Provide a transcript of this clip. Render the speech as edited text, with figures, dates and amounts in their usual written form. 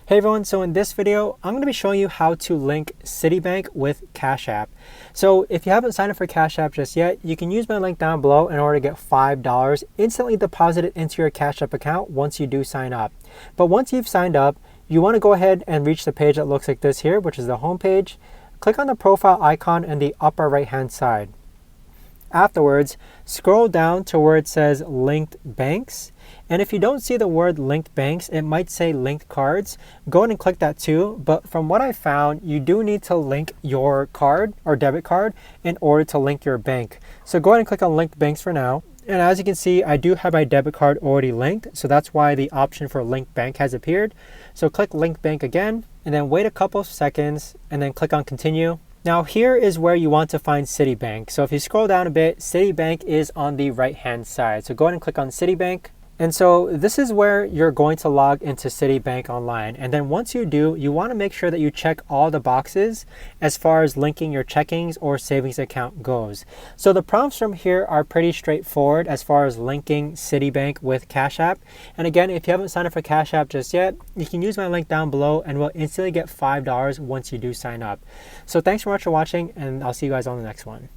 Hey everyone, so in this video, I'm going to be showing you how to link Citibank with Cashapp. So if you haven't signed up for Cashapp just yet, you can use my link down below in order to get $5 instantly deposited into your Cashapp account once you do sign up. But once you've signed up, you want to go ahead and reach the page that looks like this here, which is the home page. Click on the profile icon in the upper right hand side. Afterwards, scroll down to where it says linked banks. And if you don't see the word linked banks, it might say linked cards. Go ahead and click that too. But from what I found, you do need to link your card or debit card in order to link your bank. So go ahead and click on linked banks for now. And as you can see, I do have my debit card already linked. So that's why the option for linked bank has appeared. So click linked bank again, and then wait a couple of seconds and then click on continue. Now here is where you want to find Citibank. So if you scroll down a bit, Citibank is on the right hand side. So go ahead and click on Citibank. And so this is where you're going to log into Citibank online. And then once you do, you want to make sure that you check all the boxes as far as linking your checkings or savings account goes. So the prompts from here are pretty straightforward as far as linking Citibank with Cashapp. And again, if you haven't signed up for Cashapp just yet, you can use my link down below and we'll instantly get $5 once you do sign up. So thanks so much for watching, and I'll see you guys on the next one.